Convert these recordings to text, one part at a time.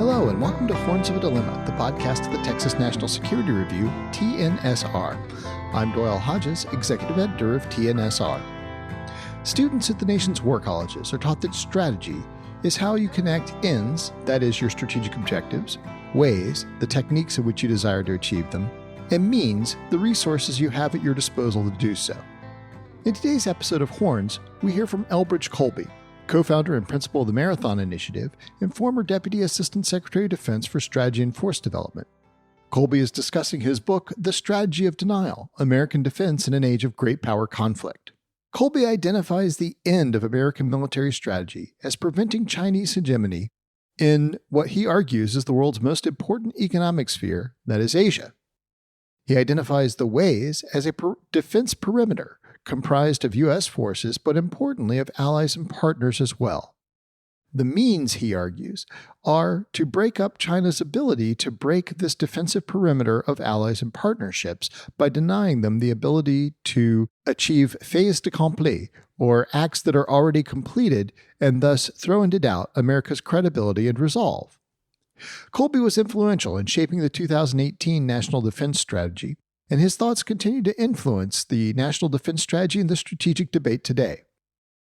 Hello, and welcome to Horns of a Dilemma, the podcast of the Texas National Security Review, TNSR. I'm Doyle Hodges, Executive Editor of TNSR. Students at the nation's war colleges are taught that strategy is how you connect ends, that is, your strategic objectives, ways, the techniques in which you desire to achieve them, and means, the resources you have at your disposal to do so. In today's episode of Horns, we hear from Elbridge Colby, co-founder and principal of the Marathon Initiative and former Deputy Assistant Secretary of Defense for Strategy and Force Development. Colby is discussing his book, The Strategy of Denial, American Defense in an Age of Great Power Conflict. Colby identifies the end of American military strategy as preventing Chinese hegemony in what he argues is the world's most important economic sphere, that is Asia. He identifies the ways as a defense perimeter comprised of U.S. forces, but importantly of allies and partners as well. The means, he argues, are to break up China's ability to break this defensive perimeter of allies and partnerships by denying them the ability to achieve faits accomplis, or acts that are already completed, and thus throw into doubt America's credibility and resolve. Colby was influential in shaping the 2018 National Defense Strategy, and his thoughts continue to influence the national defense strategy and the strategic debate today.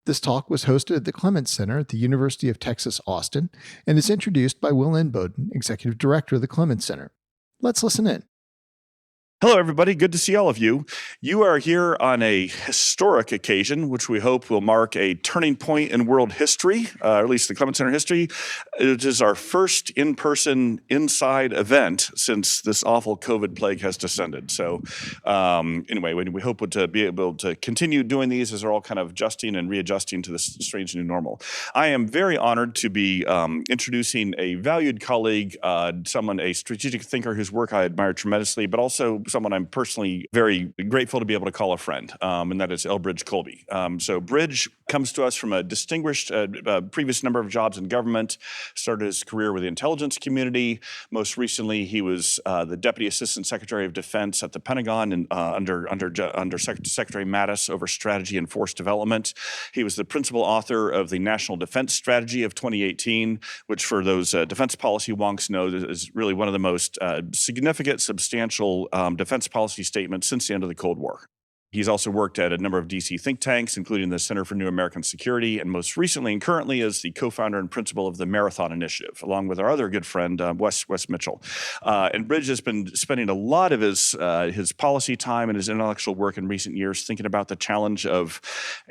This talk was hosted at the Clements Center at the University of Texas, Austin, and is introduced by Will Inboden, Executive Director of the Clements Center. Let's listen in. Hello, everybody. Good to see all of you. You are here on a historic occasion, which we hope will mark a turning point in world history, or at least the Clements Center history. It is our first in-person inside event since this awful COVID plague has descended. So anyway, we hope to be able to continue doing these as we're all kind of adjusting and readjusting to this strange new normal. I am very honored to be introducing a valued colleague, a strategic thinker whose work I admire tremendously, but also someone I'm personally very grateful to be able to call a friend, and that is Elbridge Colby. So Bridge comes to us from a distinguished previous number of jobs in government, started his career with the intelligence community. Most recently, he was the Deputy Assistant Secretary of Defense at the Pentagon and under Secretary Mattis over strategy and force development. He was the principal author of the National Defense Strategy of 2018, which for those defense policy wonks know is really one of the most significant, substantial defense policy statements since the end of the Cold War. He's also worked at a number of D.C. think tanks, including the Center for New American Security, and most recently and currently is the co-founder and principal of the Marathon Initiative, along with our other good friend, Wes Mitchell. And Bridge has been spending a lot of his policy time and his intellectual work in recent years thinking about the challenge of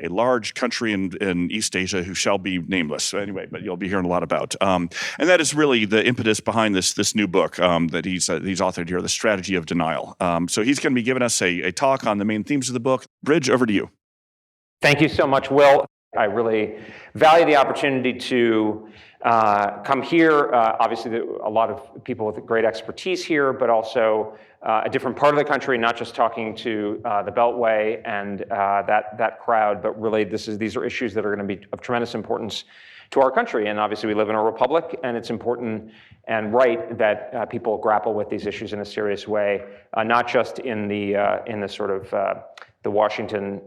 a large country in East Asia who shall be nameless. So anyway, but you'll be hearing a lot about. And that is really the impetus behind this new book that he's authored here, The Strategy of Denial. So he's going to be giving us a talk on the main themes of the book. Bridge, over to you. Thank you so much, Will. I really value the opportunity to come here. Obviously, a lot of people with great expertise here, but also a different part of the country, not just talking to the Beltway and that crowd, but really these are issues that are going to be of tremendous importance to our country. And obviously, we live in a republic, and it's important and right that people grapple with these issues in a serious way, not just in the sort of the Washington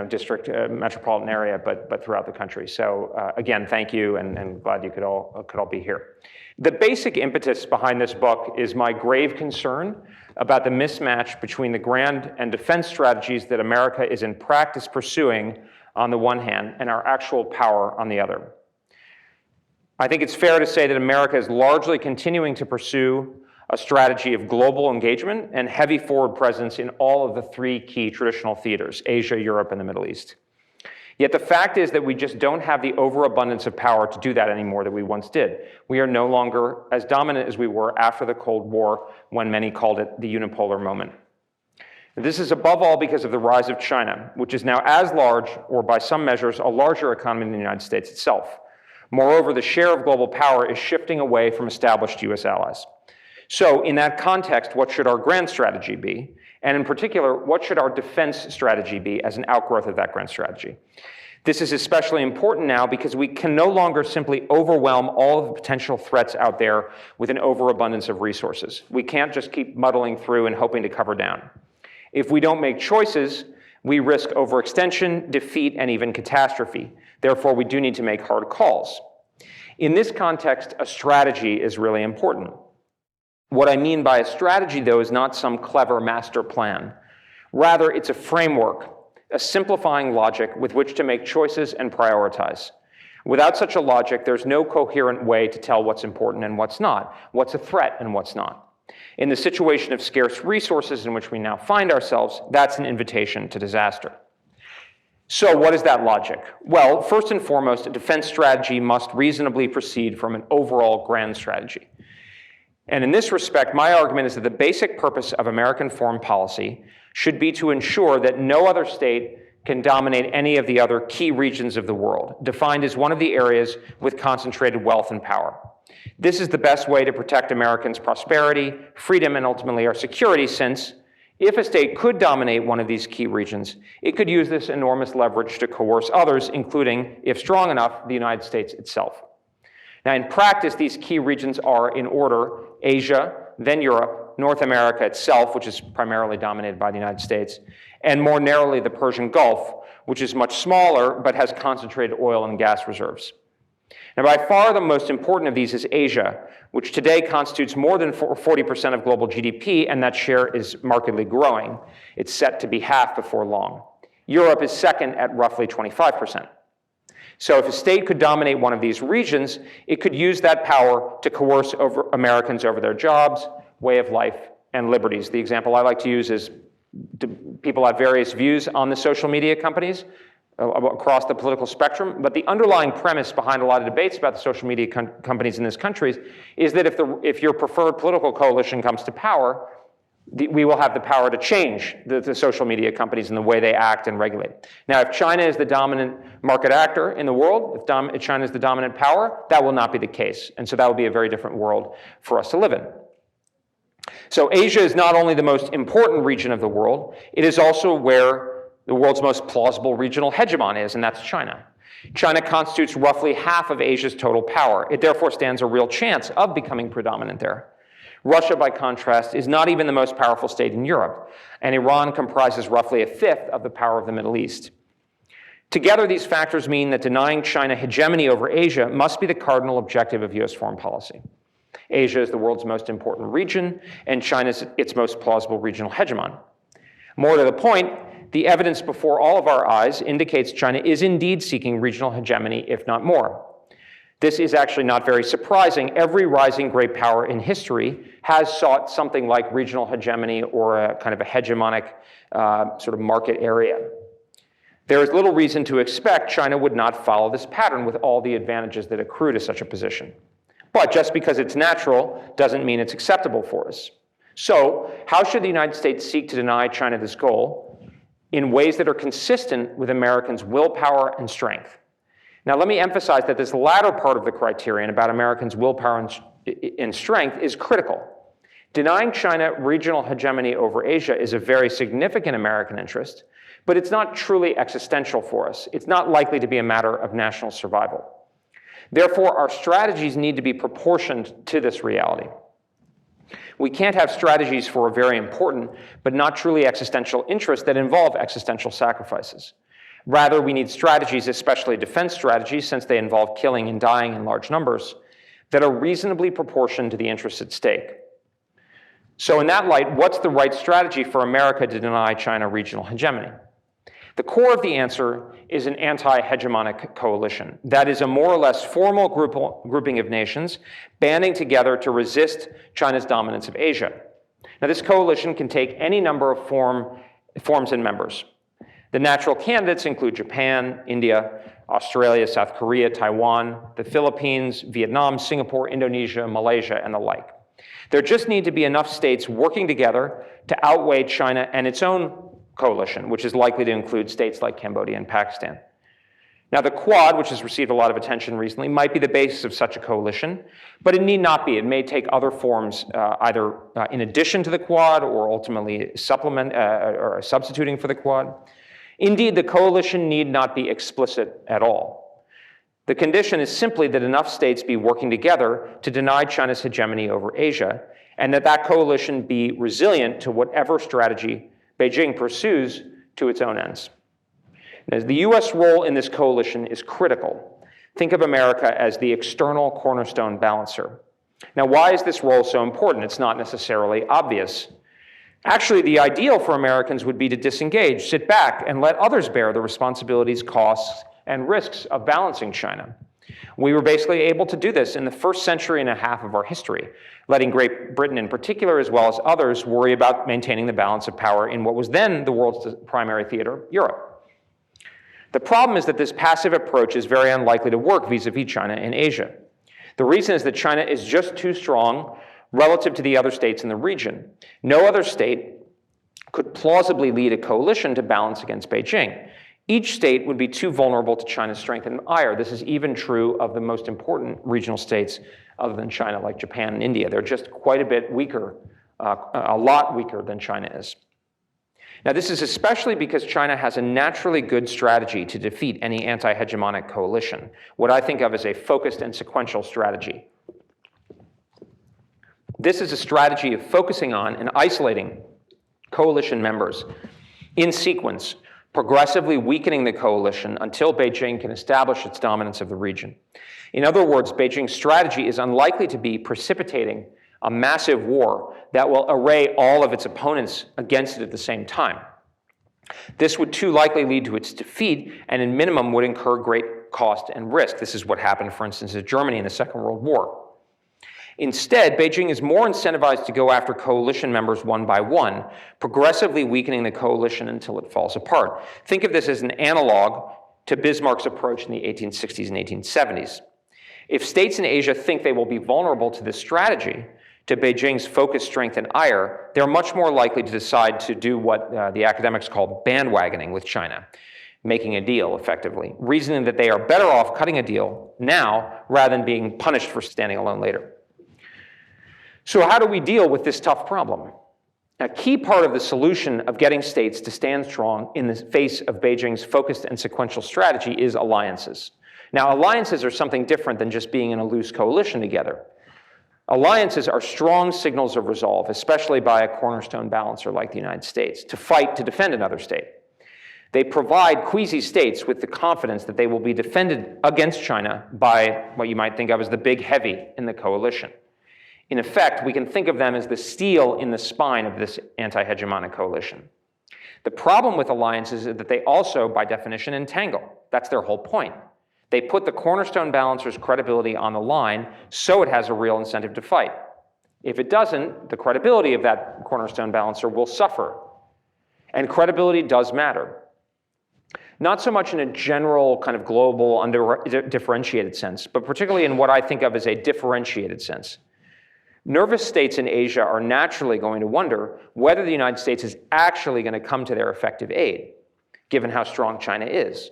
district metropolitan area, but throughout the country. So again, thank you, and glad you could all be here. The basic impetus behind this book is my grave concern about the mismatch between the grand and defense strategies that America is in practice pursuing on the one hand, and our actual power on the other. I think it's fair to say that America is largely continuing to pursue a strategy of global engagement and heavy forward presence in all of the three key traditional theaters, Asia, Europe, and the Middle East. Yet the fact is that we just don't have the overabundance of power to do that anymore that we once did. We are no longer as dominant as we were after the Cold War, when many called it the unipolar moment. This is above all because of the rise of China, which is now as large, or by some measures, a larger economy than the United States itself. Moreover, the share of global power is shifting away from established U.S. allies. So in that context, what should our grand strategy be? And in particular, what should our defense strategy be as an outgrowth of that grand strategy? This is especially important now because we can no longer simply overwhelm all of the potential threats out there with an overabundance of resources. We can't just keep muddling through and hoping to cover down. If we don't make choices, we risk overextension, defeat, and even catastrophe. Therefore, we do need to make hard calls. In this context, a strategy is really important. What I mean by a strategy, though, is not some clever master plan. Rather, it's a framework, a simplifying logic with which to make choices and prioritize. Without such a logic, there's no coherent way to tell what's important and what's not, what's a threat and what's not. In the situation of scarce resources in which we now find ourselves, that's an invitation to disaster. So what is that logic? Well, first and foremost, a defense strategy must reasonably proceed from an overall grand strategy. And in this respect, my argument is that the basic purpose of American foreign policy should be to ensure that no other state can dominate any of the other key regions of the world, defined as one of the areas with concentrated wealth and power. This is the best way to protect Americans' prosperity, freedom, and ultimately our security, since if a state could dominate one of these key regions, it could use this enormous leverage to coerce others, including, if strong enough, the United States itself. Now, in practice, these key regions are, in order, Asia, then Europe, North America itself, which is primarily dominated by the United States, and more narrowly, the Persian Gulf, which is much smaller but has concentrated oil and gas reserves. Now, by far the most important of these is Asia, which today constitutes more than 40% of global GDP, and that share is markedly growing. It's set to be half before long. Europe is second at roughly 25%. So if a state could dominate one of these regions, it could use that power to coerce Americans over their jobs, way of life, and liberties. The example I like to use is people have various views on the social media companies across the political spectrum, but the underlying premise behind a lot of debates about the social media companies in this country is that if your preferred political coalition comes to power, we will have the power to change the social media companies and the way they act and regulate. Now, if China is the dominant market actor in the world, if China is the dominant power, that will not be the case. And so that will be a very different world for us to live in. So Asia is not only the most important region of the world, it is also where the world's most plausible regional hegemon is, and that's China. China constitutes roughly half of Asia's total power. It therefore stands a real chance of becoming predominant there. Russia, by contrast, is not even the most powerful state in Europe, and Iran comprises roughly a fifth of the power of the Middle East. Together, these factors mean that denying China hegemony over Asia must be the cardinal objective of US foreign policy. Asia is the world's most important region, and China is its most plausible regional hegemon. More to the point, the evidence before all of our eyes indicates China is indeed seeking regional hegemony, if not more. This is actually not very surprising. Every rising great power in history has sought something like regional hegemony or a kind of a hegemonic sort of market area. There is little reason to expect China would not follow this pattern with all the advantages that accrue to such a position. But just because it's natural doesn't mean it's acceptable for us. So, how should the United States seek to deny China this goal in ways that are consistent with Americans' willpower and strength? Now, let me emphasize that this latter part of the criterion about Americans' willpower and strength is critical. Denying China regional hegemony over Asia is a very significant American interest, but it's not truly existential for us. It's not likely to be a matter of national survival. Therefore, our strategies need to be proportioned to this reality. We can't have strategies for a very important, but not truly existential interest that involve existential sacrifices. Rather, we need strategies, especially defense strategies, since they involve killing and dying in large numbers, that are reasonably proportioned to the interests at stake. So in that light, what's the right strategy for America to deny China regional hegemony? The core of the answer is an anti-hegemonic coalition. That is a more or less formal grouping of nations banding together to resist China's dominance of Asia. Now, this coalition can take any number of forms and members. The natural candidates include Japan, India, Australia, South Korea, Taiwan, the Philippines, Vietnam, Singapore, Indonesia, Malaysia, and the like. There just need to be enough states working together to outweigh China and its own coalition, which is likely to include states like Cambodia and Pakistan. Now, the Quad, which has received a lot of attention recently, might be the basis of such a coalition, but it need not be. It may take other forms, either in addition to the Quad or ultimately or substituting for the Quad. Indeed, the coalition need not be explicit at all. The condition is simply that enough states be working together to deny China's hegemony over Asia, and that coalition be resilient to whatever strategy Beijing pursues to its own ends. Now, the US role in this coalition is critical. think of America as the external cornerstone balancer. Now, why is this role so important? It's not necessarily obvious. Actually, the ideal for Americans would be to disengage, sit back, and let others bear the responsibilities, costs, and risks of balancing China. We were basically able to do this in the first century and a half of our history, letting Great Britain in particular, as well as others, worry about maintaining the balance of power in what was then the world's primary theater, Europe. The problem is that this passive approach is very unlikely to work vis-a-vis China and Asia. The reason is that China is just too strong relative to the other states in the region. No other state could plausibly lead a coalition to balance against Beijing. Each state would be too vulnerable to China's strength and ire. This is even true of the most important regional states other than China, like Japan and India. They're just quite a bit weaker, a lot weaker than China is. Now, this is especially because China has a naturally good strategy to defeat any anti-hegemonic coalition, what I think of as a focused and sequential strategy. This is a strategy of focusing on and isolating coalition members in sequence, progressively weakening the coalition until Beijing can establish its dominance of the region. In other words, Beijing's strategy is unlikely to be precipitating a massive war that will array all of its opponents against it at the same time. This would too likely lead to its defeat and, in minimum, would incur great cost and risk. This is what happened, for instance, to Germany in the Second World War. Instead, Beijing is more incentivized to go after coalition members one by one, progressively weakening the coalition until it falls apart. Think of this as an analog to Bismarck's approach in the 1860s and 1870s. If states in Asia think they will be vulnerable to this strategy, to Beijing's focus, strength, and ire, they're much more likely to decide to do what the academics call bandwagoning with China, making a deal effectively, reasoning that they are better off cutting a deal now rather than being punished for standing alone later. So how do we deal with this tough problem? A key part of the solution of getting states to stand strong in the face of Beijing's focused and sequential strategy is alliances. Now, alliances are something different than just being in a loose coalition together. Alliances are strong signals of resolve, especially by a cornerstone balancer like the United States, to fight to defend another state. They provide quasi-states with the confidence that they will be defended against China by what you might think of as the big heavy in the coalition. In effect, we can think of them as the steel in the spine of this anti-hegemonic coalition. The problem with alliances is that they also, by definition, entangle. That's their whole point. They put the cornerstone balancer's credibility on the line so it has a real incentive to fight. If it doesn't, the credibility of that cornerstone balancer will suffer. And credibility does matter. Not so much in a general kind of global, differentiated sense, but particularly in what I think of as a differentiated sense. Nervous states in Asia are naturally going to wonder whether the United States is actually going to come to their effective aid, given how strong China is.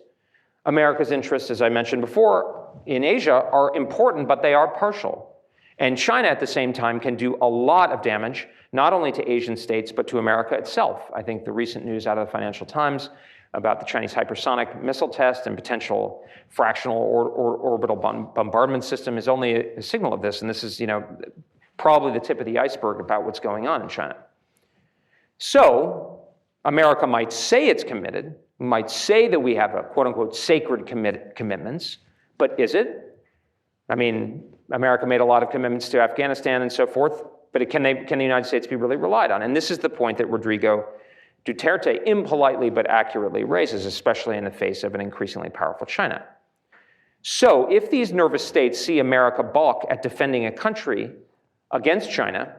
America's interests, as I mentioned before, in Asia are important, but they are partial. And China, at the same time, can do a lot of damage, not only to Asian states, but to America itself. I think the recent news out of the Financial Times about the Chinese hypersonic missile test and potential fractional orbital bombardment system is only a signal of this. And this is, probably the tip of the iceberg about what's going on in China. So America might say it's committed, might say that we have a quote-unquote sacred commitments, but is it? I mean, America made a lot of commitments to Afghanistan and so forth, but can the United States be really relied on? And this is the point that Rodrigo Duterte impolitely but accurately raises, especially in the face of an increasingly powerful China. So if these nervous states see America balk at defending a country against China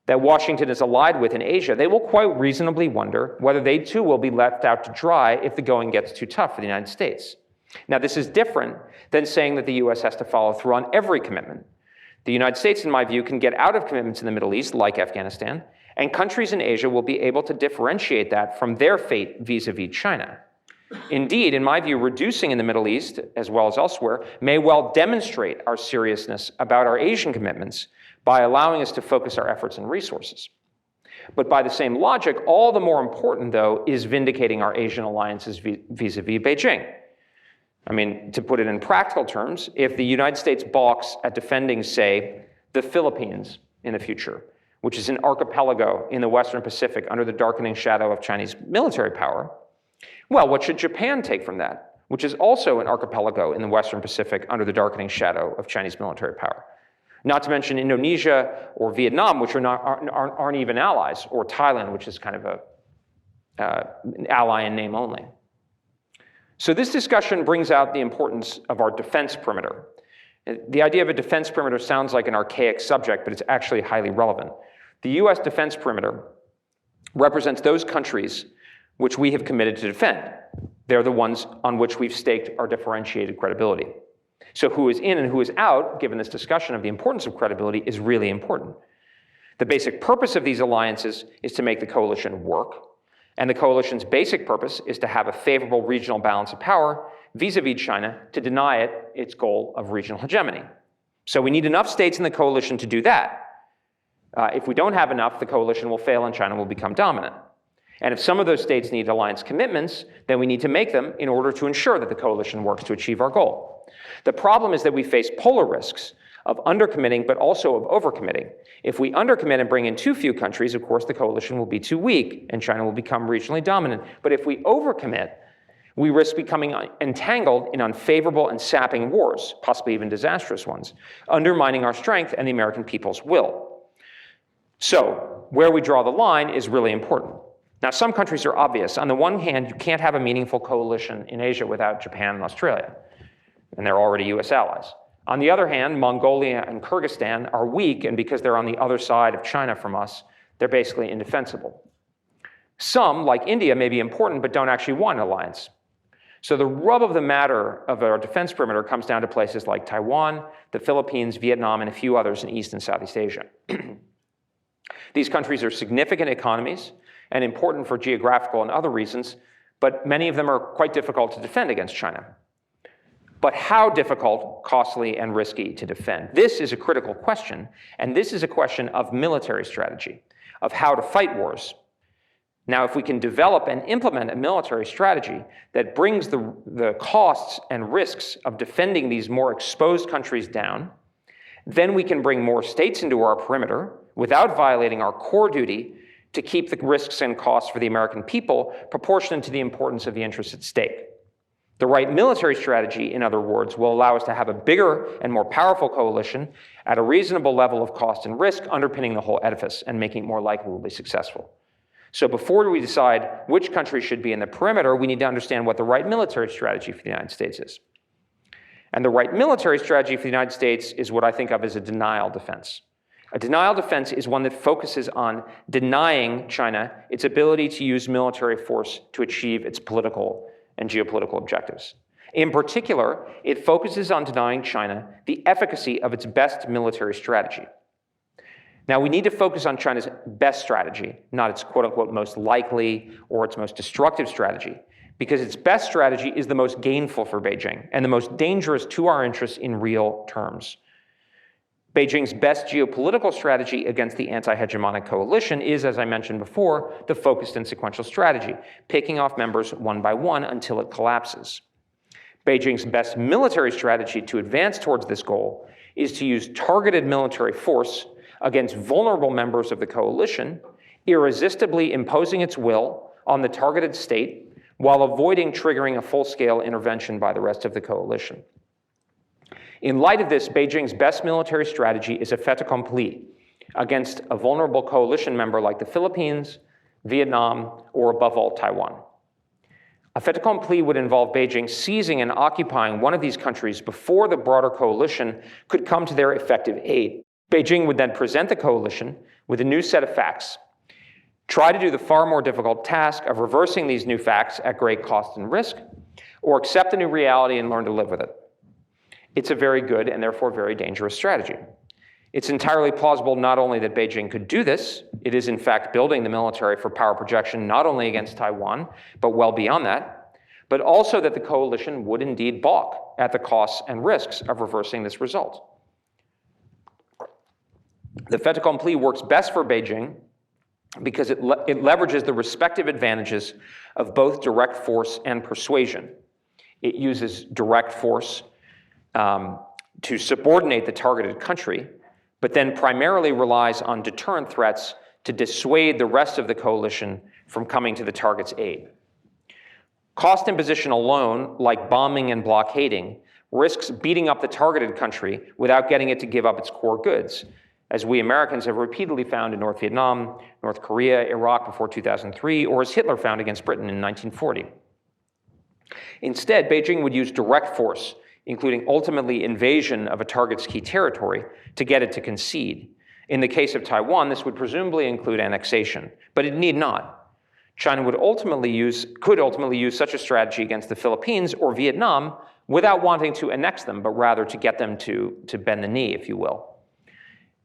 that Washington is allied with in Asia, they will quite reasonably wonder whether they too will be left out to dry if the going gets too tough for the United States. Now, this is different than saying that the US has to follow through on every commitment. The United States, in my view, can get out of commitments in the Middle East, like Afghanistan, and countries in Asia will be able to differentiate that from their fate vis-a-vis China. Indeed, in my view, reducing in the Middle East, as well as elsewhere, may well demonstrate our seriousness about our Asian commitments by allowing us to focus our efforts and resources. But by the same logic, all the more important, though, is vindicating our Asian alliances vis-a-vis Beijing. I mean, to put it in practical terms, if the United States balks at defending, say, the Philippines in the future, which is an archipelago in the Western Pacific under the darkening shadow of Chinese military power, well, what should Japan take from that? which is also an archipelago in the Western Pacific under the darkening shadow of Chinese military power. Not to mention Indonesia or Vietnam, which aren't even allies, or Thailand, which is kind of an ally in name only. So this discussion brings out the importance of our defense perimeter. The idea of a defense perimeter sounds like an archaic subject, but it's actually highly relevant. The US defense perimeter represents those countries which we have committed to defend. They're the ones on which we've staked our differentiated credibility. So who is in and who is out, given this discussion of the importance of credibility, is really important. The basic purpose of these alliances is to make the coalition work, and the coalition's basic purpose is to have a favorable regional balance of power vis-a-vis China to deny it its goal of regional hegemony. So we need enough states in the coalition to do that. If we don't have enough, the coalition will fail and China will become dominant. And if some of those states need alliance commitments, then we need to make them in order to ensure that the coalition works to achieve our goal. The problem is that we face polar risks of undercommitting, but also of overcommitting. If we undercommit and bring in too few countries, of course, the coalition will be too weak and China will become regionally dominant. But if we overcommit, we risk becoming entangled in unfavorable and sapping wars, possibly even disastrous ones, undermining our strength and the American people's will. So, where we draw the line is really important. Now, some countries are obvious. On the one hand, you can't have a meaningful coalition in Asia without Japan and Australia, and they're already US allies. On the other hand, Mongolia and Kyrgyzstan are weak, and because they're on the other side of China from us, they're basically indefensible. Some, like India, may be important, but don't actually want an alliance. So the rub of the matter of our defense perimeter comes down to places like Taiwan, the Philippines, Vietnam, and a few others in East and Southeast Asia. These countries are significant economies and important for geographical and other reasons, but many of them are quite difficult to defend against China. But how difficult, costly, and risky to defend? This is a critical question, and this is a question of military strategy, of how to fight wars. Now, if we can develop and implement a military strategy that brings the costs and risks of defending these more exposed countries down, then we can bring more states into our perimeter without violating our core duty to keep the risks and costs for the American people proportionate to the importance of the interests at stake. The right military strategy, in other words, will allow us to have a bigger and more powerful coalition at a reasonable level of cost and risk underpinning the whole edifice and making it more likely we'll be successful. So before we decide which countries should be in the perimeter, we need to understand what the right military strategy for the United States is. And the right military strategy for the United States is what I think of as a denial defense. A denial defense is one that focuses on denying China its ability to use military force to achieve its political and geopolitical objectives. In particular, it focuses on denying China the efficacy of its best military strategy. Now, we need to focus on China's best strategy, not its quote-unquote most likely or its most destructive strategy, because its best strategy is the most gainful for Beijing and the most dangerous to our interests in real terms. Beijing's best geopolitical strategy against the anti-hegemonic coalition is, as I mentioned before, the focused and sequential strategy, picking off members one by one until it collapses. Beijing's best military strategy to advance towards this goal is to use targeted military force against vulnerable members of the coalition, irresistibly imposing its will on the targeted state while avoiding triggering a full-scale intervention by the rest of the coalition. In light of this, Beijing's best military strategy is a fait accompli against a vulnerable coalition member like the Philippines, Vietnam, or above all, Taiwan. A fait accompli would involve Beijing seizing and occupying one of these countries before the broader coalition could come to their effective aid. Beijing would then present the coalition with a new set of facts, try to do the far more difficult task of reversing these new facts at great cost and risk, or accept the new reality and learn to live with it. It's a very good and therefore very dangerous strategy. It's entirely plausible not only that Beijing could do this, it is in fact building the military for power projection not only against Taiwan, but well beyond that, but also that the coalition would indeed balk at the costs and risks of reversing this result. The fait accompli works best for Beijing because it leverages the respective advantages of both direct force and persuasion. It uses direct force to subordinate the targeted country, but then primarily relies on deterrent threats to dissuade the rest of the coalition from coming to the target's aid. Cost imposition alone, like bombing and blockading, risks beating up the targeted country without getting it to give up its core goods, as we Americans have repeatedly found in North Vietnam, North Korea, Iraq before 2003, or as Hitler found against Britain in 1940. Instead, Beijing would use direct force, including ultimately invasion of a target's key territory, to get it to concede. In the case of Taiwan, this would presumably include annexation, but it need not. China could ultimately use such a strategy against the Philippines or Vietnam without wanting to annex them, but rather to get them to bend the knee, if you will.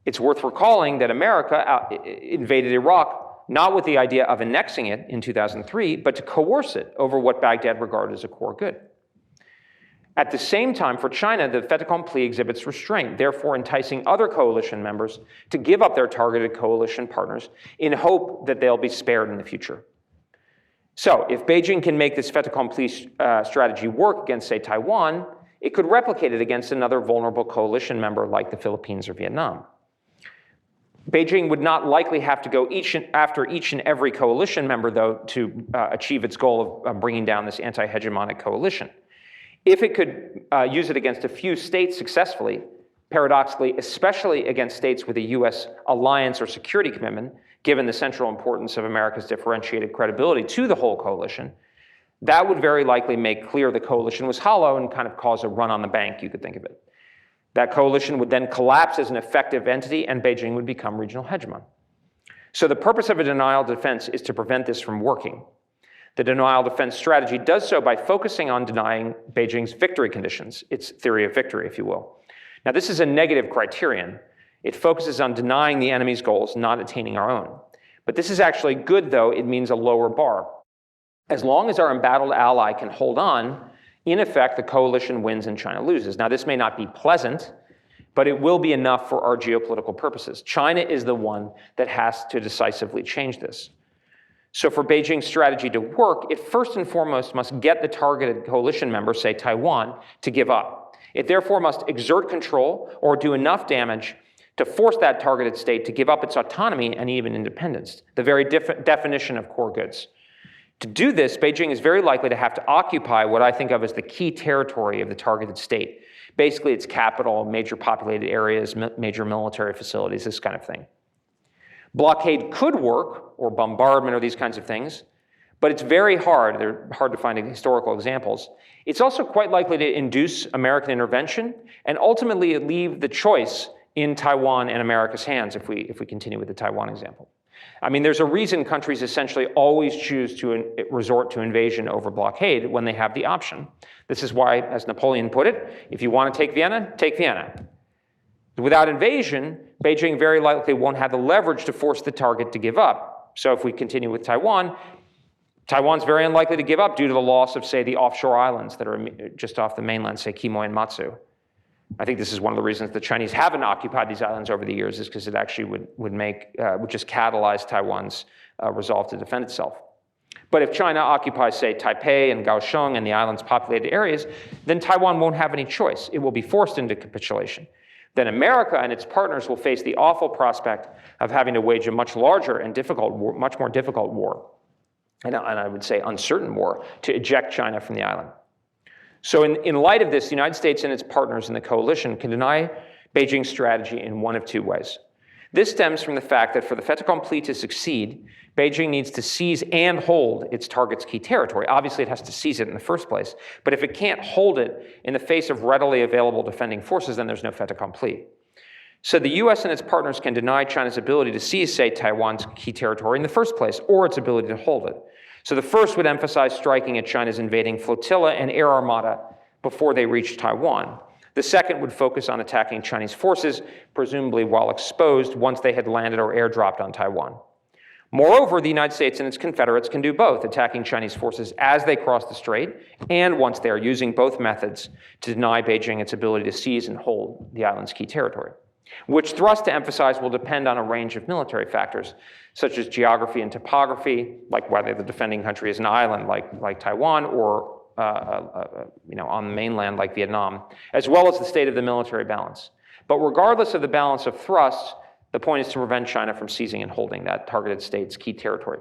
It's worth recalling that America invaded Iraq not with the idea of annexing it in 2003, but to coerce it over what Baghdad regarded as a core good. At the same time, for China, the fait accompli exhibits restraint, therefore enticing other coalition members to give up their targeted coalition partners in hope that they'll be spared in the future. So, if Beijing can make this fait accompli strategy work against, say, Taiwan, it could replicate it against another vulnerable coalition member like the Philippines or Vietnam. Beijing would not likely have to go after each and every coalition member, though, to achieve its goal of bringing down this anti-hegemonic coalition. If it could use it against a few states successfully, paradoxically, especially against states with a U.S. alliance or security commitment, given the central importance of America's differentiated credibility to the whole coalition, that would very likely make clear the coalition was hollow and kind of cause a run on the bank, you could think of it. That coalition would then collapse as an effective entity, and Beijing would become regional hegemon. So the purpose of a denial defense is to prevent this from working. The denial defense strategy does so by focusing on denying Beijing's victory conditions, its theory of victory, if you will. Now, this is a negative criterion. It focuses on denying the enemy's goals, not attaining our own. But this is actually good, though it means a lower bar. As long as our embattled ally can hold on, in effect, the coalition wins and China loses. Now, this may not be pleasant, but it will be enough for our geopolitical purposes. China is the one that has to decisively change this. So for Beijing's strategy to work, it first and foremost must get the targeted coalition member, say Taiwan, to give up. It therefore must exert control or do enough damage to force that targeted state to give up its autonomy and even independence, the very definition of core goods. To do this, Beijing is very likely to have to occupy what I think of as the key territory of the targeted state. Basically, its capital, major populated areas, major military facilities, this kind of thing. Blockade could work, or bombardment, or these kinds of things, but it's very hard. They're hard to find historical examples. It's also quite likely to induce American intervention and ultimately leave the choice in Taiwan and America's hands if we continue with the Taiwan example. I mean, there's a reason countries essentially always choose to resort to invasion over blockade when they have the option. This is why, as Napoleon put it, if you want to take Vienna, take Vienna. Without invasion, Beijing very likely won't have the leverage to force the target to give up. So if we continue with Taiwan, Taiwan's very unlikely to give up due to the loss of, say, the offshore islands that are just off the mainland, say, Quemoy and Matsu. I think this is one of the reasons the Chinese haven't occupied these islands over the years, is because it actually would just catalyze Taiwan's resolve to defend itself. But if China occupies, say, Taipei and Kaohsiung and the island's populated areas, then Taiwan won't have any choice. It will be forced into capitulation. Then America and its partners will face the awful prospect of having to wage a much larger and much more difficult war, and I would say uncertain war, to eject China from the island. So in light of this, the United States and its partners in the coalition can deny Beijing's strategy in one of two ways. This stems from the fact that for the fait accompli to succeed, Beijing needs to seize and hold its target's key territory. Obviously, it has to seize it in the first place. But if it can't hold it in the face of readily available defending forces, then there's no fait accompli. So the U.S. and its partners can deny China's ability to seize, say, Taiwan's key territory in the first place, or its ability to hold it. So the first would emphasize striking at China's invading flotilla and air armada before they reached Taiwan. The second would focus on attacking Chinese forces, presumably while exposed, once they had landed or airdropped on Taiwan. Moreover, the United States and its confederates can do both, attacking Chinese forces as they cross the strait and once they are using both methods to deny Beijing its ability to seize and hold the island's key territory. Which thrust to emphasize will depend on a range of military factors, such as geography and topography, like whether the defending country is an island like Taiwan or on the mainland like Vietnam, as well as the state of the military balance. But regardless of the balance of thrust, the point is to prevent China from seizing and holding that targeted state's key territory.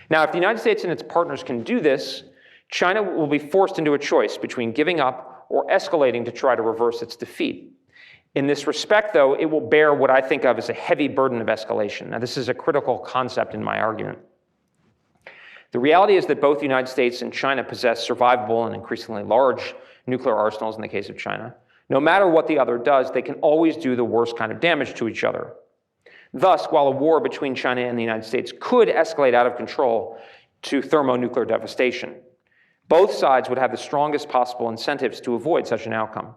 Now, if the United States and its partners can do this, China will be forced into a choice between giving up or escalating to try to reverse its defeat. In this respect, though, it will bear what I think of as a heavy burden of escalation. Now, this is a critical concept in my argument. The reality is that both the United States and China possess survivable and increasingly large nuclear arsenals in the case of China. No matter what the other does, they can always do the worst kind of damage to each other. Thus, while a war between China and the United States could escalate out of control to thermonuclear devastation, both sides would have the strongest possible incentives to avoid such an outcome.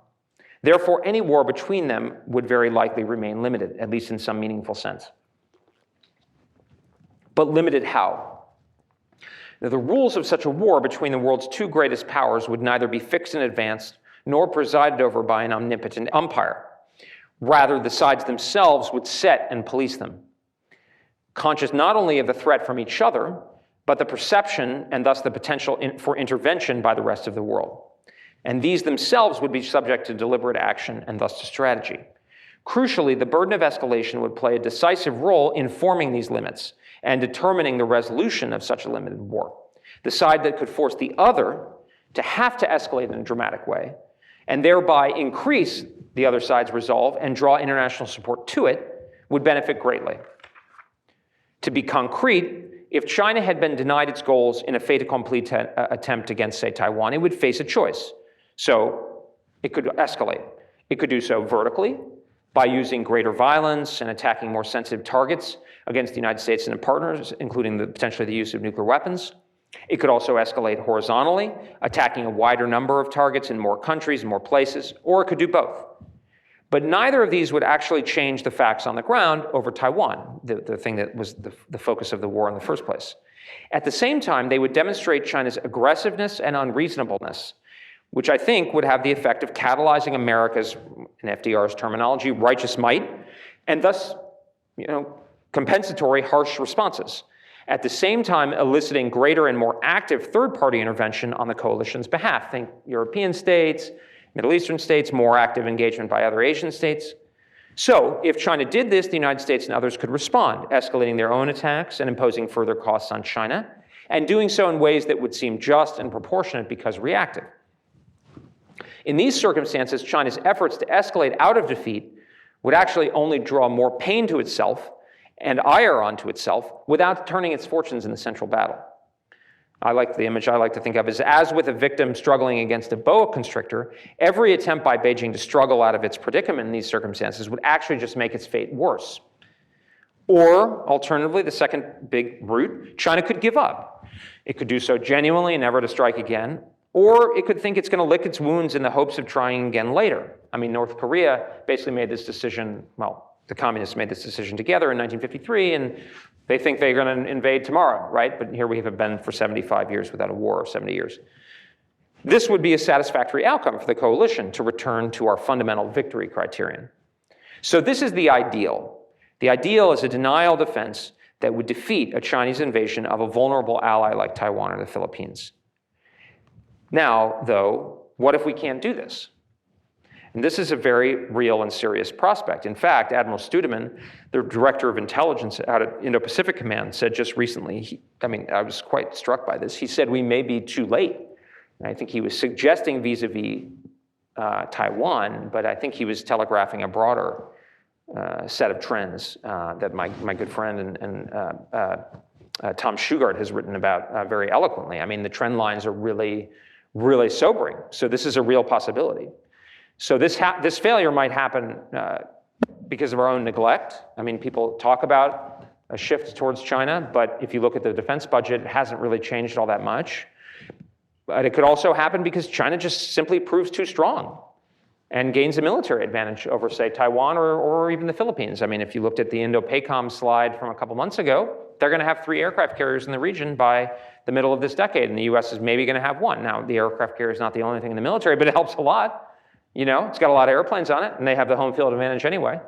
Therefore, any war between them would very likely remain limited, at least in some meaningful sense. But limited how? Now, the rules of such a war between the world's two greatest powers would neither be fixed in advance nor presided over by an omnipotent umpire. Rather, the sides themselves would set and police them, conscious not only of the threat from each other, but the perception and thus the potential for intervention by the rest of the world. And these themselves would be subject to deliberate action and thus to strategy. Crucially, the burden of escalation would play a decisive role in forming these limits and determining the resolution of such a limited war. The side that could force the other to have to escalate in a dramatic way and thereby increase the other side's resolve and draw international support to it would benefit greatly. To be concrete, if China had been denied its goals in a fait accompli attempt against, say, Taiwan, it would face a choice. So it could escalate. It could do so vertically by using greater violence and attacking more sensitive targets against the United States and its partners, including potentially the use of nuclear weapons. It could also escalate horizontally, attacking a wider number of targets in more countries, more places, or it could do both. But neither of these would actually change the facts on the ground over Taiwan, the thing that was the focus of the war in the first place. At the same time, they would demonstrate China's aggressiveness and unreasonableness, which I think would have the effect of catalyzing America's, in FDR's terminology, righteous might, and thus, compensatory harsh responses. At the same time, eliciting greater and more active third-party intervention on the coalition's behalf. Think European states, Middle Eastern states, more active engagement by other Asian states. So, if China did this, the United States and others could respond, escalating their own attacks and imposing further costs on China, and doing so in ways that would seem just and proportionate because reactive. In these circumstances, China's efforts to escalate out of defeat would actually only draw more pain to itself and ire onto itself without turning its fortunes in the central battle. The image I like to think of is, as with a victim struggling against a boa constrictor, every attempt by Beijing to struggle out of its predicament in these circumstances would actually just make its fate worse. Or, alternatively, the second big route, China could give up. It could do so genuinely and never to strike again, or it could think it's going to lick its wounds in the hopes of trying again later. North Korea basically made this decision, the communists made this decision together in 1953, and they think they're going to invade tomorrow, right? But here we have been for 75 years without a war, or 70 years. This would be a satisfactory outcome for the coalition to return to our fundamental victory criterion. So this is the ideal. The ideal is a denial defense that would defeat a Chinese invasion of a vulnerable ally like Taiwan or the Philippines. Now, though, what if we can't do this? And this is a very real and serious prospect. In fact, Admiral Studeman, the director of intelligence out at Indo-Pacific Command, said just recently, I was quite struck by this, he said we may be too late. And I think he was suggesting vis-a-vis Taiwan, but I think he was telegraphing a broader set of trends that my good friend and Tom Shugart has written about very eloquently. The trend lines are really, really sobering. So this is a real possibility. So this failure might happen because of our own neglect. People talk about a shift towards China, but if you look at the defense budget, it hasn't really changed all that much. But it could also happen because China just simply proves too strong and gains a military advantage over, say, Taiwan or even the Philippines. If you looked at the Indo-PACOM slide from a couple months ago, they're going to have 3 aircraft carriers in the region by the middle of this decade, and the U.S. is maybe going to have 1. Now, the aircraft carrier is not the only thing in the military, but it helps a lot. It's got a lot of airplanes on it, and they have the home field advantage anyway.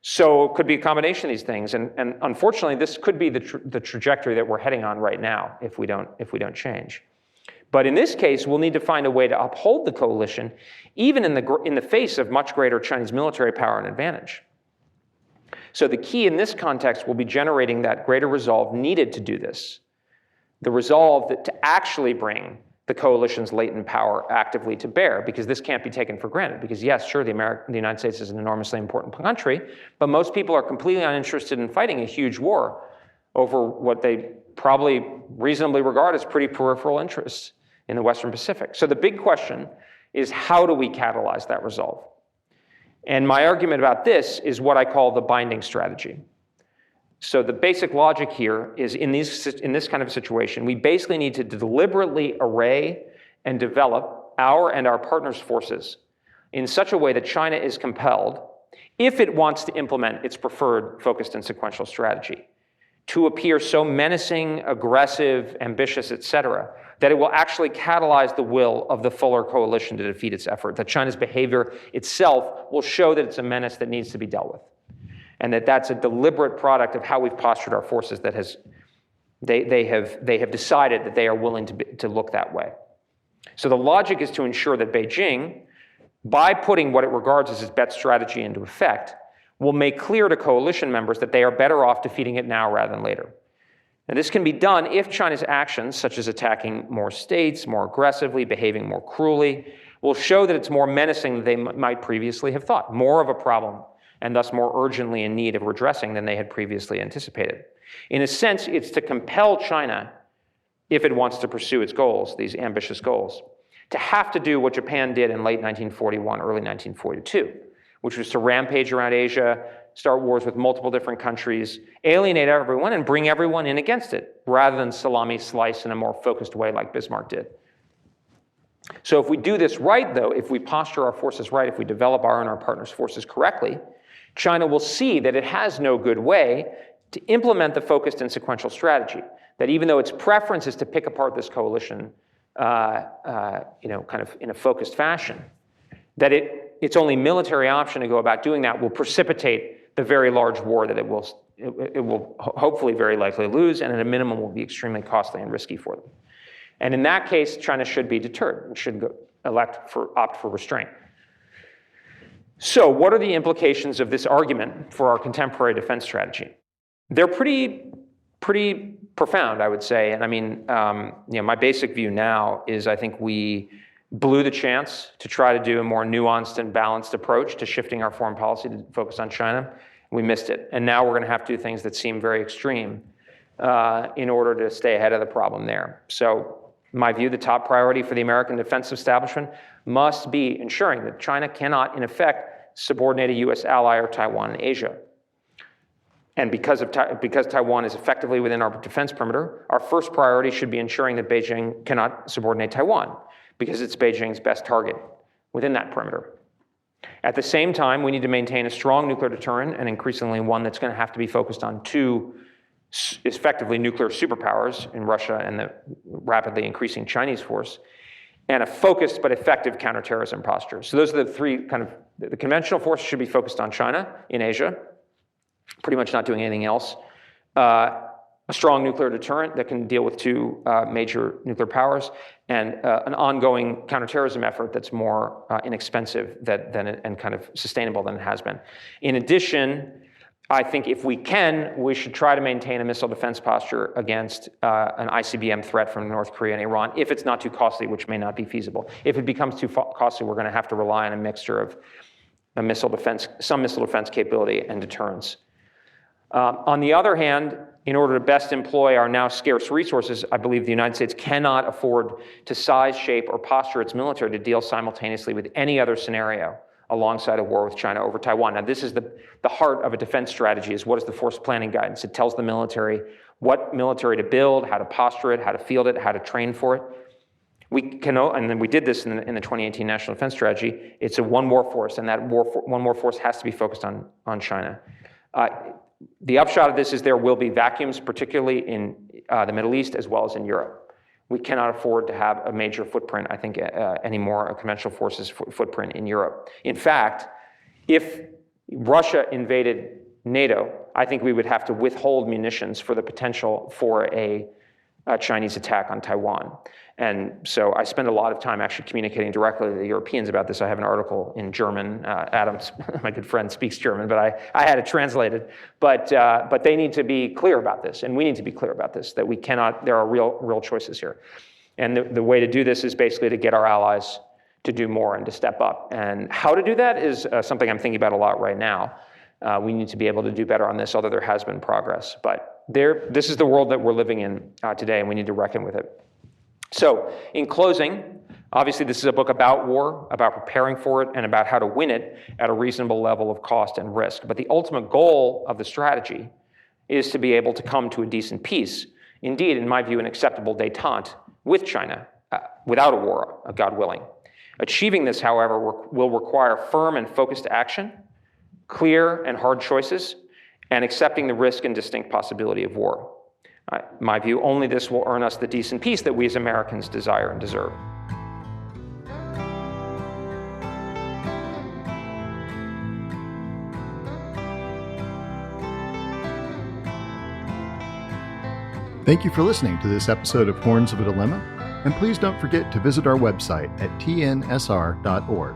So it could be a combination of these things, and unfortunately, this could be the trajectory that we're heading on right now if we don't change. But in this case, we'll need to find a way to uphold the coalition, even in the face of much greater Chinese military power and advantage. So the key in this context will be generating that greater resolve needed to do this. The resolve to actually bring the coalition's latent power actively to bear, because this can't be taken for granted. Because yes, sure, the United States is an enormously important country, but most people are completely uninterested in fighting a huge war over what they probably reasonably regard as pretty peripheral interests in the Western Pacific. So the big question is, how do we catalyze that resolve? And my argument about this is what I call the binding strategy. So the basic logic here is in this kind of situation, we basically need to deliberately array and develop our and our partners' forces in such a way that China is compelled, if it wants to implement its preferred focused and sequential strategy, to appear so menacing, aggressive, ambitious, etc., that it will actually catalyze the will of the fuller coalition to defeat its effort, that China's behavior itself will show that it's a menace that needs to be dealt with. And that's a deliberate product of how we've postured our forces, that they have decided that they are willing to look that way. So the logic is to ensure that Beijing, by putting what it regards as its best strategy into effect, will make clear to coalition members that they are better off defeating it now rather than later. And this can be done if China's actions, such as attacking more states more aggressively, behaving more cruelly, will show that it's more menacing than they might previously have thought, more of a problem, and thus more urgently in need of redressing than they had previously anticipated. In a sense, it's to compel China, if it wants to pursue its goals, these ambitious goals, to have to do what Japan did in late 1941, early 1942, which was to rampage around Asia, start wars with multiple different countries, alienate everyone, and bring everyone in against it, rather than salami slice in a more focused way like Bismarck did. So if we do this right, though, if we posture our forces right, if we develop our and our partners' forces correctly, China will see that it has no good way to implement the focused and sequential strategy, that even though its preference is to pick apart this coalition kind of in a focused fashion, that its only military option to go about doing that will precipitate the very large war that it will hopefully very likely lose, and at a minimum will be extremely costly and risky for them. And in that case, China should be deterred and should opt for restraint. So what are the implications of this argument for our contemporary defense strategy? They're pretty profound, I would say. And I mean, my basic view now is I think we blew the chance to try to do a more nuanced and balanced approach to shifting our foreign policy to focus on China. We missed it. And now we're going to have to do things that seem very extreme in order to stay ahead of the problem there. So in my view, the top priority for the American defense establishment must be ensuring that China cannot, in effect, subordinate a U.S. ally or Taiwan in Asia. And because Taiwan is effectively within our defense perimeter, our first priority should be ensuring that Beijing cannot subordinate Taiwan, because it's Beijing's best target within that perimeter. At the same time, we need to maintain a strong nuclear deterrent, and increasingly one that's going to have to be focused on two effectively nuclear superpowers in Russia and the rapidly increasing Chinese force, and a focused but effective counterterrorism posture. So those are the three the conventional force should be focused on China in Asia, pretty much not doing anything else. A strong nuclear deterrent that can deal with two major nuclear powers, and an ongoing counterterrorism effort that's more inexpensive and kind of sustainable than it has been. In addition, I think if we can, we should try to maintain a missile defense posture against an ICBM threat from North Korea and Iran, if it's not too costly, which may not be feasible. If it becomes too costly, we're going to have to rely on a mixture of some missile defense capability and deterrence. On the other hand, in order to best employ our now scarce resources, I believe the United States cannot afford to size, shape, or posture its military to deal simultaneously with any other scenario alongside a war with China over Taiwan. Now, this is the heart of a defense strategy, is what is the force planning guidance. It tells the military what military to build, how to posture it, how to field it, how to train for it. And then we did this in the 2018 National Defense Strategy. It's a one war force, and that one war force has to be focused on China. The upshot of this is there will be vacuums, particularly in the Middle East as well as in Europe. We cannot afford to have a major footprint, I think, anymore, a conventional forces footprint in Europe. In fact, if Russia invaded NATO, I think we would have to withhold munitions for the potential for a Chinese attack on Taiwan. And so I spend a lot of time actually communicating directly to the Europeans about this. I have an article in German. Adam, my good friend, speaks German, but I had it translated. But they need to be clear about this, and we need to be clear about this, that we cannot, there are real choices here. And the way to do this is basically to get our allies to do more and to step up. And how to do that is something I'm thinking about a lot right now. We need to be able to do better on this, although there has been progress. But this is the world that we're living in today, and we need to reckon with it. So in closing, obviously this is a book about war, about preparing for it, and about how to win it at a reasonable level of cost and risk. But the ultimate goal of the strategy is to be able to come to a decent peace. Indeed, in my view, an acceptable détente with China, without a war, God willing. Achieving this, however, will require firm and focused action, clear and hard choices, and accepting the risk and distinct possibility of war. In my view, only this will earn us the decent peace that we as Americans desire and deserve. Thank you for listening to this episode of Horns of a Dilemma, and please don't forget to visit our website at tnsr.org.